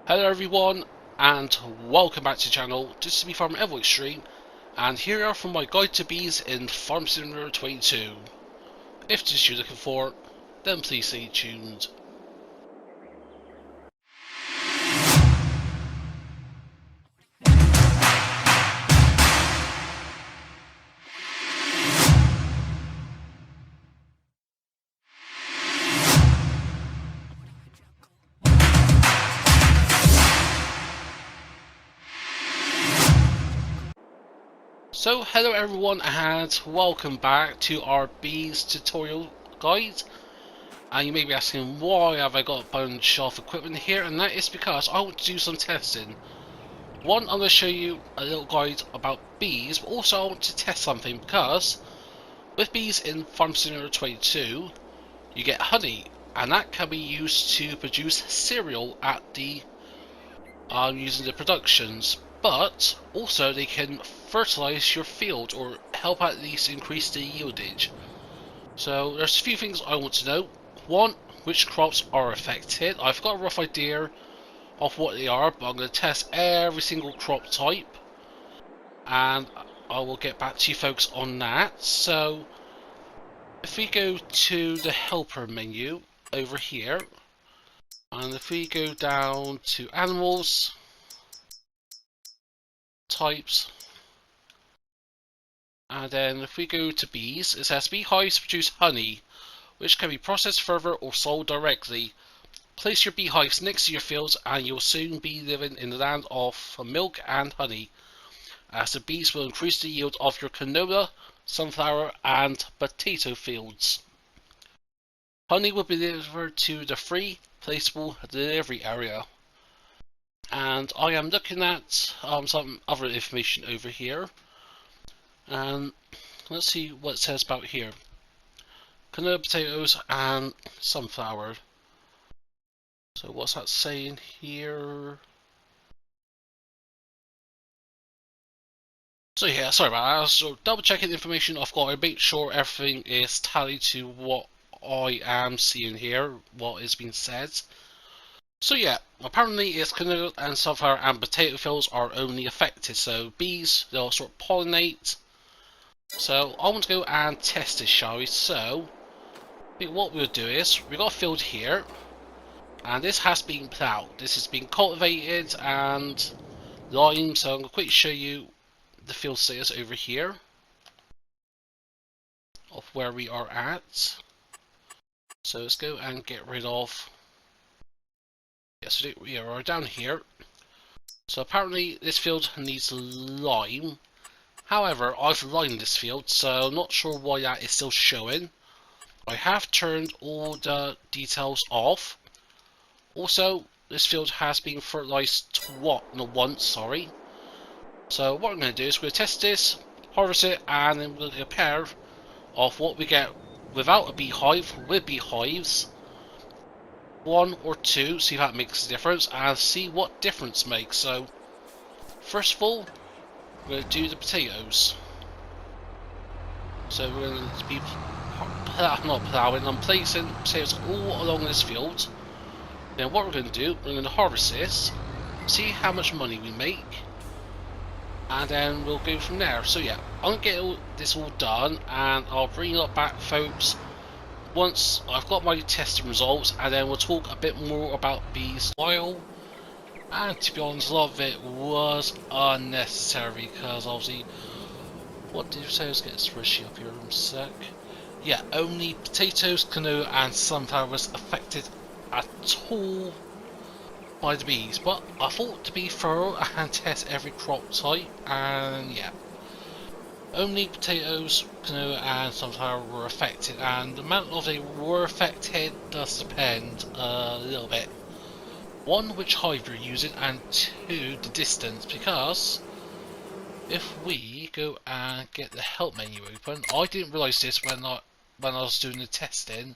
Hello everyone, and welcome back to the channel. This is me from EnvoyXtreme, and here are from my guide to bees in Farm Simulator 22. If this is you're looking for, then please stay tuned. So hello everyone, and welcome back to our bees tutorial guide. And you may be asking, why have I got a bunch of equipment here? And that is because I want to do some testing. One, I'm going to show you a little guide about bees, but also I want to test something, because with bees in Farm Simulator 22 you get honey, and that can be used to produce cereal at the using the productions, but also they can fertilize your field or help at least increase the yieldage. So there's a few things I want to know. One, which crops are affected. I've got a rough idea of what they are, but I'm going to test every single crop type, and I will get back to you folks on that. So if we go to the helper menu over here, and if we go down to animals, types, and then if we go to bees, it says beehives produce honey, which can be processed further or sold directly. Place your beehives next to your fields and you'll soon be living in the land of milk and honey, as the bees will increase the yield of your canola, sunflower and potato fields. Honey will be delivered to the free placeable delivery area. And I am looking at some other information over here, and let's see what it says about here. Canola, potatoes and sunflower. So what's that saying here? So yeah, sorry about that. So double checking the information I've got to make sure everything is tallied to what I am seeing here, what is being said. So yeah, apparently it's canola and sunflower and potato fields are only affected. So bees, they'll sort of pollinate. So I want to go and test this, shall we? So what we'll do is, we've got a field here, and this has been ploughed. This has been cultivated and limed, so I'm going to quickly show you the field status over here of where we are at. So let's go and get rid of, yes, we are down here. So apparently this field needs lime. However, I've limed this field, so I'm not sure why that is still showing. I have turned all the details off. Also, this field has been fertilized once, sorry. So what I'm going to do is we're going to test this, harvest it, and then we're going to compare of what we get without a beehive with beehives. 1 or 2, see if that makes a difference, and see what difference makes. So first of all, we're going to do the potatoes. So we're going to be not ploughing, I'm placing potatoes all along this field. Then what we're going to do, we're going to harvest this, see how much money we make, and then we'll go from there. So yeah, I'm going to get this all done, and I'll bring it back, folks, once I've got my testing results, and then we'll talk a bit more about bees style. And to be honest, a lot of it was unnecessary, because obviously, what did you say? Let's get this spreadsheet up here in a sec. Yeah, only potatoes, canola and sunflower was affected at all by the bees, but I thought to be thorough and test every crop type, and yeah, only potatoes, canola and sunflower were affected, and the amount of they were affected does depend a little bit. 1, which hive you're using, and 2, the distance, because if we go and get the help menu open, I didn't realise this when I was doing the testing.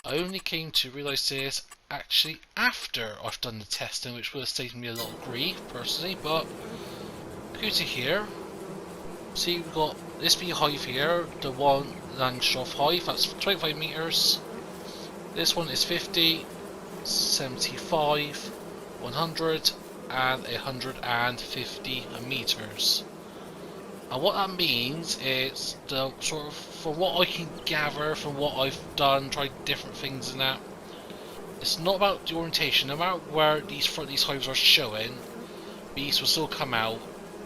I only came to realise this actually after I've done the testing, which would have saved me a lot of grief personally, but go to here. See, we've got this beehive here, the one Langstroth hive, that's 25 meters. This one is 50, 75, 100 and 150 meters. And what that means is, the sort of, from what I can gather from what I've done, tried different things and that, it's not about the orientation. No matter where these hives are showing, bees will still come out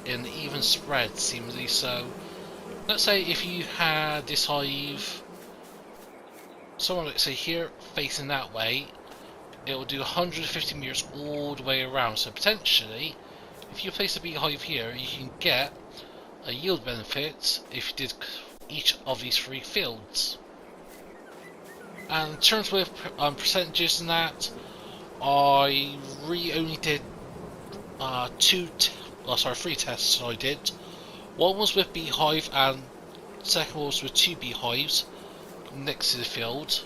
in even spread, seemingly. So let's say if you had this hive somewhere, let's say here, facing that way, it will do 150 meters all the way around. So potentially, if you place a beehive here, you can get a yield benefit if you did each of these 3 fields. And in terms with percentages and that, I really only did 3 tests I did. One was with beehive and second was with 2 beehives next to the field.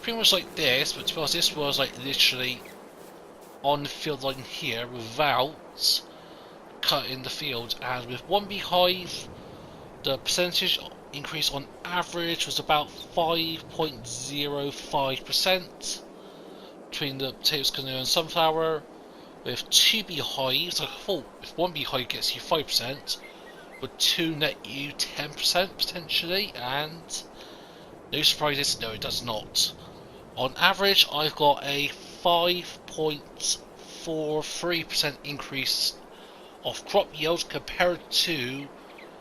Pretty much like this, but to be honest, this was like literally on the field line here without cutting the field. And with 1 beehive, the percentage increase on average was about 5.05% between the potatoes, canoe and sunflower. With 2 beehives, I thought if 1 beehive gets you 5%, would 2 net you 10% potentially, and no surprises, no it does not. On average, I've got a 5.43% increase of crop yield compared to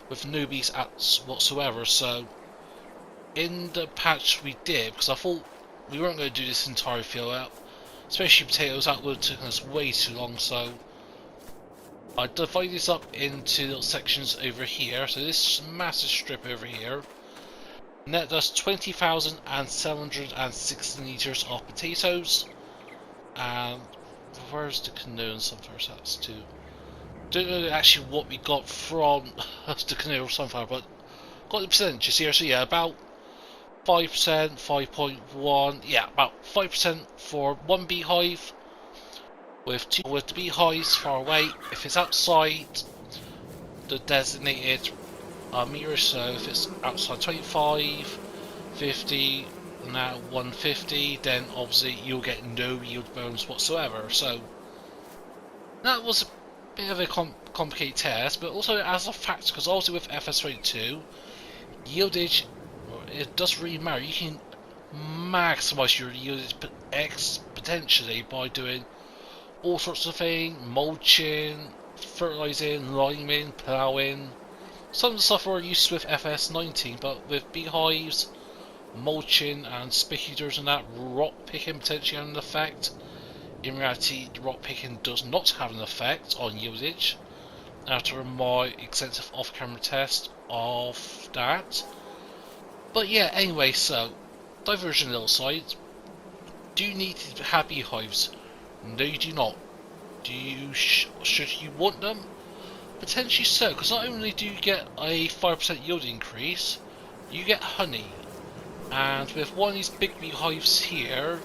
with no bees whatsoever. So in the patch we did, because I thought we weren't going to do this entire field out, especially potatoes, that would have taken us way too long, so I divide this up into little sections over here. So this massive strip over here, and that does 20,760 litres of potatoes. And where's the canoe and sunflower? That's too. Don't know actually what we got from the canoe or sunflower, but got the percentages here. So yeah, about 5%, 5.1, yeah, about 5% for 1 beehive, with the beehives far away. If it's outside the designated meter, so if it's outside 25, 50, and now 150, then obviously you'll get no yield bonus whatsoever. So that was a bit of a complicated test, but also as a fact, because obviously with FS22, yieldage, it does really matter. You can maximise your yieldage exponentially by doing all sorts of things: mulching, fertilising, liming, ploughing. Some of the stuff we're used to with FS19, but with beehives, mulching and spicators and that, rock picking potentially have an effect. In reality, rock picking does not have an effect on yieldage after my extensive off-camera test of that. But yeah, anyway, so diversion little side. Do you need to have beehives? No, you do not. Do you? Should you want them? Potentially so, because not only do you get a 5% yield increase, you get honey. And with one of these big beehives here,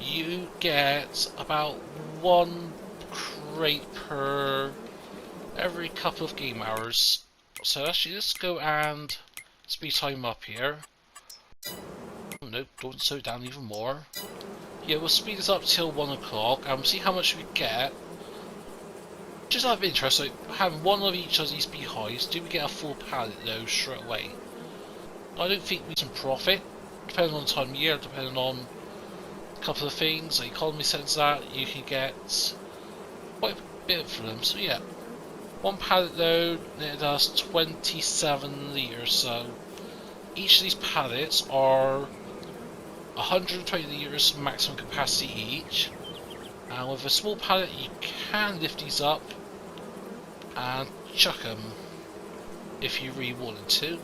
you get about 1 crate per every couple of game hours. So actually, let's go and speed time up here. Oh, no, don't slow down even more. Yeah, we'll speed this up till 1 o'clock and we'll see how much we get. Just out of interest, so having 1 of each of these beehives, do we get a full pallet though straight away? I don't think we can profit, depending on the time of year, depending on a couple of things. The economy says that you can get quite a bit for them. So yeah, 1 pallet load, it does 27 litres. So each of these pallets are 120 litres maximum capacity each. And with a small pallet, you can lift these up and chuck them if you really wanted to.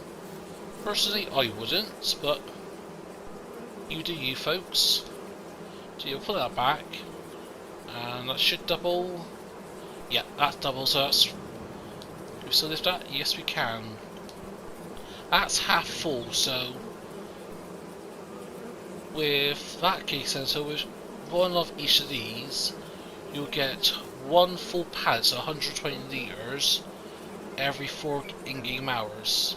Personally, I wouldn't, but you do you, folks. So you'll put that back, and that should double. Yeah, that's double. So that's. Can we still lift that? Yes, we can. That's half full. So with that case, then, so with 1 of each of these, you'll get 1 full pallet, so 120 litres every 4 in-game hours.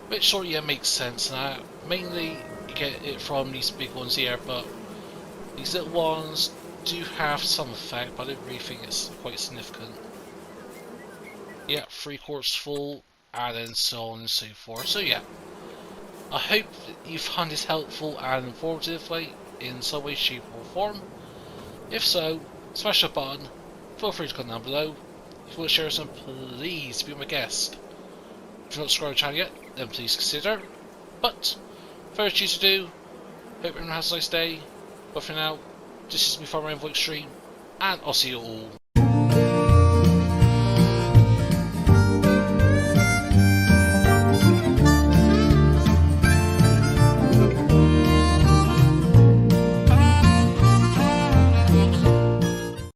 Which sort of makes sense now. Mainly you get it from these big ones here, but these little ones do have some effect, but I don't really think it's quite significant. Yeah, 3/4 full, and then so on and so forth. So yeah, I hope that you found this helpful and informative, like, in some way, shape or form. If so, smash the button, feel free to comment down below. If you want to share some, please be my guest. If you're not subscribed to the channel yet, then please consider. But, first you to do, hope everyone has a nice day. But for now, this is me from EnvoyXtreme, and I'll see you all